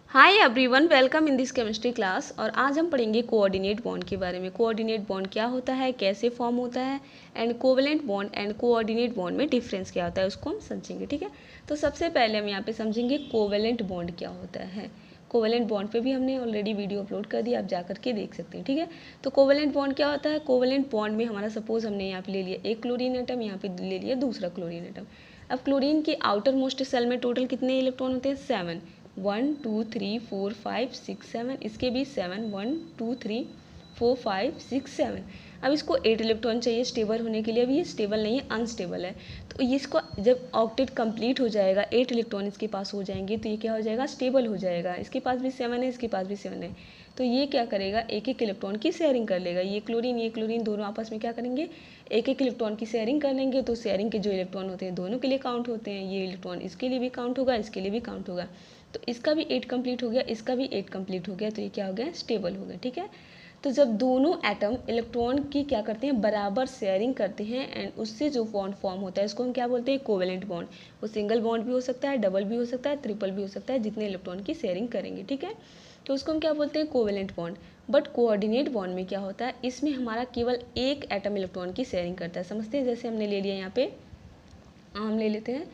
Hi everyone, welcome in this chemistry class. और आज हम पढ़ेंगे कोऑर्डिनेट बॉन्ड के बारे में। कोऑर्डिनेट बॉन्ड क्या होता है, कैसे फॉर्म होता है, and covalent bond and coordinate bond में डिफरेंस क्या होता है, उसको हम समझेंगे। ठीक है, तो सबसे पहले हम यहाँ पे समझेंगे कोवेलेंट बॉन्ड क्या होता है। कोवेलेंट बॉन्ड पे भी हमने ऑलरेडी वीडियो अपलोड कर दिया, आप जा करके देख सकते हैं। ठीक है, तो कोवेलेंट बॉन्ड क्या होता है। कोवेलेंट बॉन्ड में हमारा सपोज हमने यहाँ पे ले लिया एक क्लोरीन एटम, यहाँ पे ले लिया दूसरा क्लोरीन एटम। अब क्लोरीन के आउटर मोस्ट सेल में टोटल कितने इलेक्ट्रॉन होते हैं, 7। 1 2 3 4 5 6 7, इसके भी 7, 1 2 3 4 5 6 7। अब इसको 8 इलेक्ट्रॉन चाहिए स्टेबल होने के लिए। अभी ये स्टेबल नहीं है, अनस्टेबल है। तो इसको जब ऑक्टेट कंप्लीट हो जाएगा, 8 इलेक्ट्रॉन इसके पास हो जाएंगे, तो ये क्या हो जाएगा, स्टेबल हो जाएगा। इसके पास भी 7 है, इसके पास भी 7 है, तो ये क्या करेगा, एक एक इलेक्ट्रॉन की शेयरिंग कर लेगा। ये क्लोरीन दोनों आपस में क्या करेंगे, एक एक इलेक्ट्रॉन की शेयरिंग कर लेंगे। तो शेयरिंग के जो इलेक्ट्रॉन होते हैं दोनों के लिए काउंट होते हैं। ये इलेक्ट्रॉन इसके लिए भी काउंट होगा, इसके लिए भी काउंट होगा। तो इसका भी 8 कंप्लीट हो गया, इसका भी 8 कंप्लीट हो गया, तो ये क्या हो गया, स्टेबल हो गया। ठीक है, तो जब दोनों एटम इलेक्ट्रॉन की क्या करते हैं, बराबर शेयरिंग करते हैं, एंड उससे जो बॉन्ड फॉर्म होता है इसको हम क्या बोलते हैं, कोवेलेंट बॉन्ड। वो सिंगल बॉन्ड भी हो सकता है, डबल भी हो सकता है, ट्रिपल भी हो सकता है, जितने इलेक्ट्रॉन की शेयरिंग करेंगे। ठीक है, तो उसको हम क्या बोलते हैं, covalent bond. But coordinate bond में क्या होता है, इसमें हमारा केवल एक एटम इलेक्ट्रॉन की शेयरिंग करता है। समझते हैं, जैसे हमने ले लिया यहाँ पे, हम ले लेते हैं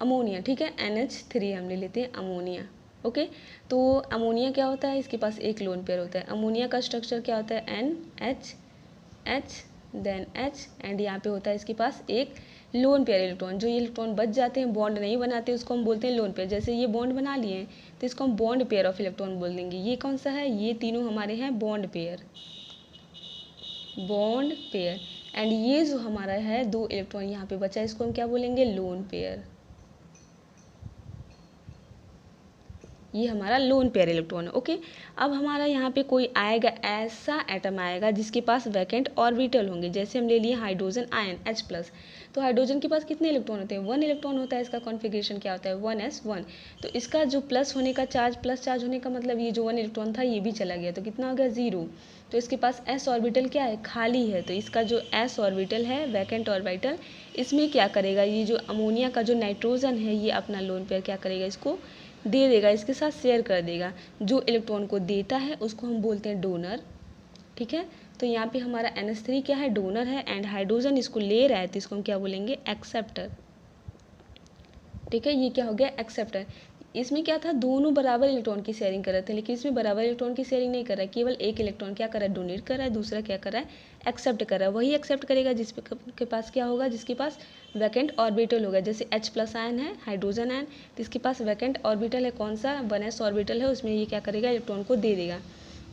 अमोनिया। ठीक है, NH3 हम ले लेते हैं अमोनिया। ओके, तो अमोनिया क्या होता है, इसके पास एक लोन पेयर होता है। अमोनिया का स्ट्रक्चर क्या होता है, NH देन H, एंड यहाँ पे होता है इसके पास एक लोन पेयर इलेक्ट्रॉन। जो ये इलेक्ट्रॉन बच जाते हैं, बॉन्ड नहीं बनाते, उसको हम बोलते हैं लोन पेयर। जैसे ये बॉन्ड बना लिए हैं, तो इसको हम बॉन्ड पेयर ऑफ इलेक्ट्रॉन बोल देंगे। ये कौन सा है, ये तीनों हमारे हैं bond pair, bond pair. And ये जो हमारा है दो इलेक्ट्रॉन यहाँ पे बचा है, इसको हम क्या बोलेंगे, लोन पेयर। ये हमारा लोन पेयर इलेक्ट्रॉन है। ओके, अब हमारा यहाँ पे कोई आएगा, ऐसा एटम आएगा जिसके पास वैकेंट ऑर्बिटल होंगे। जैसे हम ले लिए हाइड्रोजन आयन H+। तो हाइड्रोजन के पास कितने इलेक्ट्रॉन होते हैं, 1 इलेक्ट्रॉन होता है। इसका कॉन्फ़िगरेशन क्या होता है, 1s1। तो इसका जो प्लस होने का चार्ज, प्लस चार्ज होने का मतलब ये जो 1 इलेक्ट्रॉन था ये भी चला गया, तो कितना हो गया, 0। तो इसके पास s ऑर्बिटल क्या है, खाली है। तो इसका जो s ऑर्बिटल है, वैकेंट ऑर्बिटल, इसमें क्या करेगा, ये जो अमोनिया का जो नाइट्रोजन है, ये अपना लोन पेयर क्या करेगा, इसको दे देगा, इसके साथ शेयर कर देगा। जो इलेक्ट्रॉन को देता है उसको हम बोलते हैं डोनर। ठीक है, तो यहाँ पे हमारा NH3 क्या है, डोनर है, एंड हाइड्रोजन इसको ले रहा है, तो इसको हम क्या बोलेंगे, एक्सेप्टर। ठीक है, ये क्या हो गया, एक्सेप्टर। इसमें क्या था, दोनों बराबर इलेक्ट्रॉन की शेयरिंग कर रहे थे, लेकिन इसमें बराबर इलेक्ट्रॉन की शेयरिंग नहीं कर रहा है। केवल एक इलेक्ट्रॉन क्या कर रहा है, डोनेट कर रहा है, दूसरा क्या कर रहा है, एक्सेप्ट कर रहा है। वही एक्सेप्ट करेगा जिसके पास क्या होगा, जिसके पास वैकेंट ऑर्बिटल होगा। जैसे H+ आयन है, हाइड्रोजन आयन, तो इसके पास वैकेंट ऑर्बिटल है, कौन सा, 1s ऑर्बिटल है, उसमें ये क्या करेगा, इलेक्ट्रॉन को दे देगा।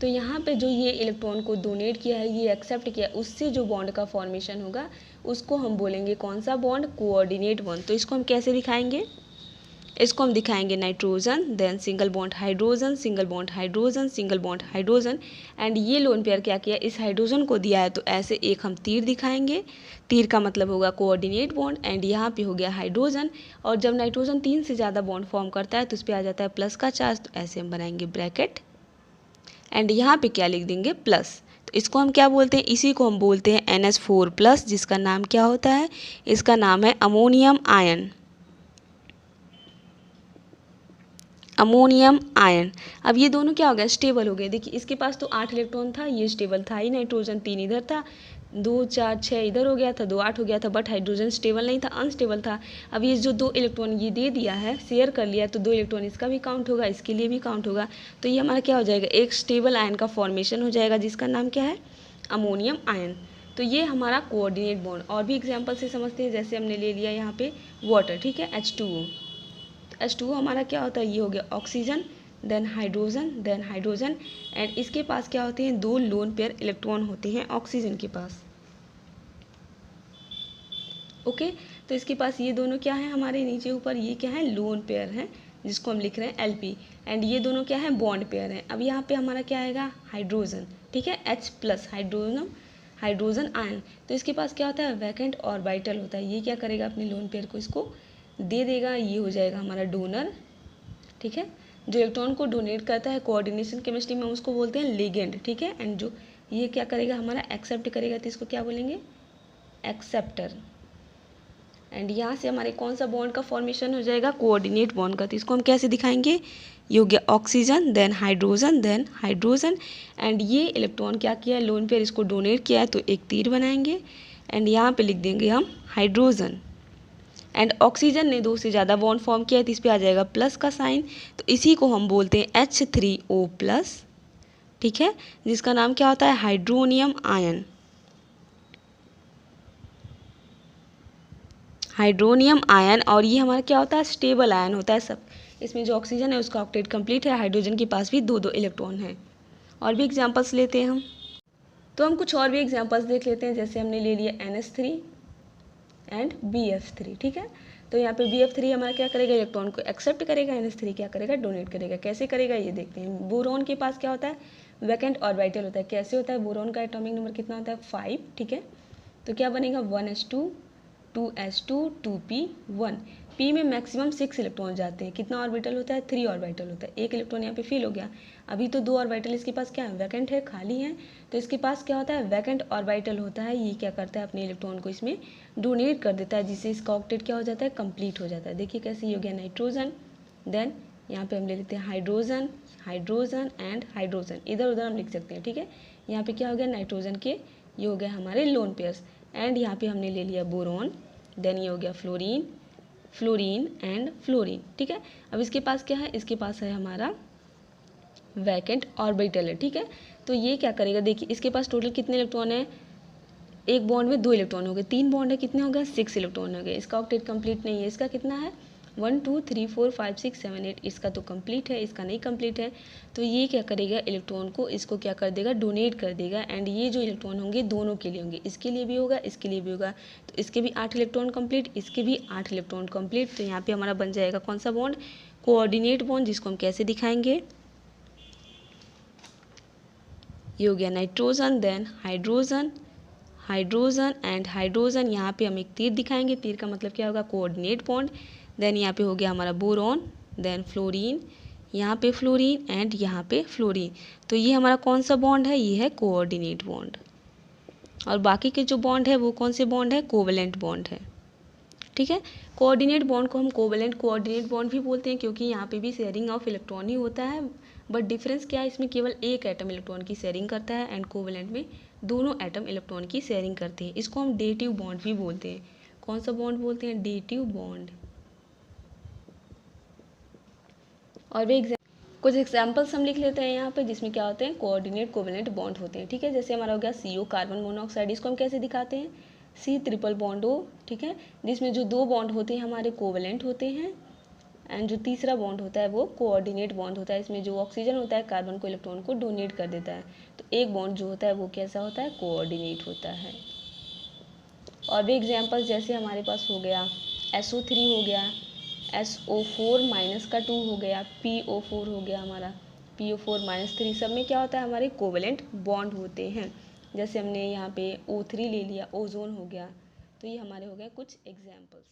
तो यहाँ पे जो ये इलेक्ट्रॉन को डोनेट किया है, ये एक्सेप्ट किया, उससे जो बॉन्ड का फॉर्मेशन होगा उसको हम बोलेंगे कौन सा बॉन्ड, कोऑर्डिनेट बॉन्ड। तो इसको हम कैसे दिखाएंगे, इसको हम दिखाएंगे nitrogen, then single bond hydrogen, single bond hydrogen, single bond hydrogen, and ये लोन पेयर क्या किया, इस हाइड्रोजन को दिया है, तो ऐसे एक हम तीर दिखाएंगे। तीर का मतलब होगा कोऑर्डिनेट बॉन्ड, एंड यहाँ पे हो गया हाइड्रोजन। और जब नाइट्रोजन 3 से ज़्यादा बॉन्ड फॉर्म करता है तो उस पर आ जाता है प्लस का चार्ज, तो ऐसे हम बनाएंगे ब्रैकेट, एंड यहाँ पे क्या लिख देंगे, प्लस। तो इसको हम क्या बोलते हैं, इसी को हम बोलते हैं NH4+, जिसका नाम क्या होता है, इसका नाम है अमोनियम आयन, अमोनियम आयन। अब ये दोनों क्या हो गया, स्टेबल हो गए। देखिए इसके पास तो 8 इलेक्ट्रॉन था, ये स्टेबल था ही, नाइट्रोजन 3 इधर था, 2 4 6 इधर हो गया था, 2 8 हो गया था, बट हाइड्रोजन स्टेबल नहीं था, अनस्टेबल था। अब ये जो 2 इलेक्ट्रॉन ये दे दिया है, शेयर कर लिया, तो 2 इलेक्ट्रॉन इसका भी काउंट होगा, इसके लिए भी काउंट होगा। तो ये हमारा क्या हो जाएगा, एक स्टेबल आयन का फॉर्मेशन हो जाएगा, जिसका नाम क्या है, अमोनियम आयन। तो ये हमारा कोऑर्डिनेट बॉन्ड। और भी एग्जाम्पल से समझते हैं, जैसे हमने ले लिया यहाँ पे वाटर। ठीक है, H2O। H2O हमारा क्या होता है, ये हो गया ऑक्सीजन, देन हाइड्रोजन, एंड इसके पास क्या होते हैं, 2 लोन पेयर इलेक्ट्रॉन होते हैं ऑक्सीजन के पास। ओके, तो इसके पास ये दोनों क्या है, हमारे नीचे ऊपर ये क्या है, लोन पेयर है, जिसको हम लिख रहे हैं LP, एंड ये दोनों क्या है, बॉन्ड पेयर है। अब यहाँ पे हमारा क्या आएगा, हाइड्रोजन। ठीक है, H+ हाइड्रोजन आयन। तो इसके पास क्या होता है, वैकेंट ऑर्बिटल होता है। ये क्या करेगा, अपने लोन पेयर को इसको दे देगा, ये हो जाएगा हमारा डोनर। ठीक है, जो इलेक्ट्रॉन को डोनेट करता है, कोऑर्डिनेशन केमिस्ट्री में उसको बोलते हैं लिगेंड। ठीक है, एंड जो ये क्या करेगा, हमारा एक्सेप्ट करेगा, तो इसको क्या बोलेंगे, एक्सेप्टर। एंड यहाँ से हमारे कौन सा बॉन्ड का फॉर्मेशन हो जाएगा, कोऑर्डिनेट बॉन्ड का। तो इसको हम कैसे दिखाएंगे, ये हो गया ऑक्सीजन देन हाइड्रोजन एंड ये इलेक्ट्रॉन क्या किया है, लोन पेयर इसको डोनेट किया है, तो एक तीर बनाएंगे एंड यहाँ पे लिख देंगे हम हाइड्रोजन। एंड ऑक्सीजन ने 2 से ज़्यादा बॉन्ड फॉर्म किया है तो इस पर आ जाएगा प्लस का साइन, तो इसी को हम बोलते हैं H3O+, ठीक है, जिसका नाम क्या होता है, हाइड्रोनियम आयन। हाइड्रोनियम आयन, और ये हमारा क्या होता है, स्टेबल आयन होता है। सब इसमें जो ऑक्सीजन है उसका ऑक्टेट कंप्लीट है, हाइड्रोजन के पास भी 2 इलेक्ट्रॉन हैं। और भी एग्जांपल्स लेते हैं हम, तो हम कुछ और भी एग्जांपल्स देख लेते हैं। जैसे हमने ले लिया NH3 एंड BF3, ठीक है। तो यहाँ पे BF3 हमारा क्या करेगा, इलेक्ट्रॉन को एक्सेप्ट करेगा, NH3 क्या करेगा, डोनेट करेगा। कैसे करेगा ये देखते हैं। बोरॉन के पास क्या होता है, वैकेंट ऑर्बिटल होता है। कैसे होता है, बोरॉन का एटॉमिक नंबर कितना होता है, 5, ठीक है। तो क्या बनेगा, 1s2 2s2 2p1। p में मैक्सिमम 6 इलेक्ट्रॉन जाते हैं। कितना ऑर्बिटल होता है, 3 ऑर्बिटल होता है। एक इलेक्ट्रॉन यहाँ पे फिल हो गया। अभी तो 2 ऑर्बिटल इसके पास क्या है, वैकेंट है, खाली है। तो इसके पास क्या होता है, वैकेंट ऑर्बिटल होता है। ये क्या करता है, अपने इलेक्ट्रॉन को इसमें डोनेट कर देता है, जिससे इसका ऑक्टेट क्या हो जाता है, कंप्लीट हो जाता है। देखिए कैसे, ये हो गया नाइट्रोजन, देन यहाँ पे हम ले लेते हैं हाइड्रोजन एंड हाइड्रोजन, इधर उधर हम लिख सकते हैं, ठीक है। यहाँ पे क्या हो गया, नाइट्रोजन के ये हो गए हमारे लोन पेयर्स। एंड यहाँ पे हमने ले लिया बोरॉन, देन ये हो गया फ्लोरीन एंड फ्लोरीन, ठीक है। अब इसके पास क्या है, इसके पास है हमारा वैकेंट ऑर्बिटल है, ठीक है। तो ये क्या करेगा, देखिए इसके पास टोटल कितने इलेक्ट्रॉन है, एक बॉन्ड में 2 इलेक्ट्रॉन हो गए, 3 बॉन्ड है, कितने हो गए, 6 इलेक्ट्रॉन हो गए। इसका ऑक्टेट कंप्लीट नहीं है। इसका कितना है, 1 2 3 4 5 6 7 8, इसका तो कंप्लीट है, इसका नहीं कंप्लीट है। तो ये क्या करेगा, इलेक्ट्रॉन को इसको क्या कर देगा, डोनेट कर देगा। एंड ये जो इलेक्ट्रॉन होंगे दोनों के लिए होंगे, इसके लिए भी होगा, इसके लिए भी होगा। तो इसके भी 8 इलेक्ट्रॉन कंप्लीट, इसके भी 8 इलेक्ट्रॉन कंप्लीट। तो यहाँ पे हमारा बन जाएगा कौन सा बॉन्ड, कोऑर्डिनेट बॉन्ड, जिसको हम कैसे दिखाएंगे, ये हो गया nitrogen then hydrogen and hydrogen. यहाँ पे हम एक तीर दिखाएंगे, तीर का मतलब क्या होगा, कोऑर्डिनेट बॉन्ड। देन यहाँ पे हो गया हमारा बोरॉन, देन फ्लोरीन, यहाँ पे फ्लोरीन एंड यहाँ पे फ्लोरीन। तो ये हमारा कौन सा बॉन्ड है, ये है कोऑर्डिनेट बॉन्ड। और बाकी के जो बॉन्ड है वो कौन से बॉन्ड है, कोवलेंट बॉन्ड है, ठीक है। कोऑर्डिनेट बॉन्ड को हम कोऑर्डिनेट बॉन्ड भी बोलते हैं, क्योंकि यहाँ पे भी शेयरिंग ऑफ इलेक्ट्रॉन ही होता है। बट डिफरेंस क्या है, इसमें केवल एक एटम इलेक्ट्रॉन की शेयरिंग करता है एंड कोवलेंट में दोनों एटम इलेक्ट्रॉन की शेयरिंग करते हैं। इसको हम डेटिव बॉन्ड भी बोलते हैं। कौन सा बॉन्ड बोलते हैं, डेटिव बॉन्ड। और भी कुछ एग्जाम्पल्स हम लिख लेते हैं यहाँ पे, जिसमें क्या होते हैं, कोऑर्डिनेट कोवलेंट बॉन्ड होते हैं, ठीक है। जैसे हमारा हो गया CO कार्बन मोनोऑक्साइड, इसको हम कैसे दिखाते हैं, C≡O, ठीक है। जिसमें जो 2 बॉन्ड होते हैं हमारे कोवलेंट होते हैं एंड जो तीसरा बॉन्ड होता है वो कोऑर्डिनेट बॉन्ड होता है। इसमें जो ऑक्सीजन होता है कार्बन को इलेक्ट्रॉन को डोनेट कर देता है। तो एक बॉन्ड जो होता है वो कैसा होता है, कोऑर्डिनेट होता है। और भी एग्जांपल्स, जैसे हमारे पास हो गया SO3 हो गया, SO4- का 2 हो गया, PO4 हो गया हमारा, PO4-3, सब में क्या होता है, हमारे कोवलेंट बॉन्ड होते हैं। जैसे हमने यहाँ पे O3 ले लिया, ओजोन हो गया। तो ये हमारे हो गए कुछ एग्जाम्पल्स।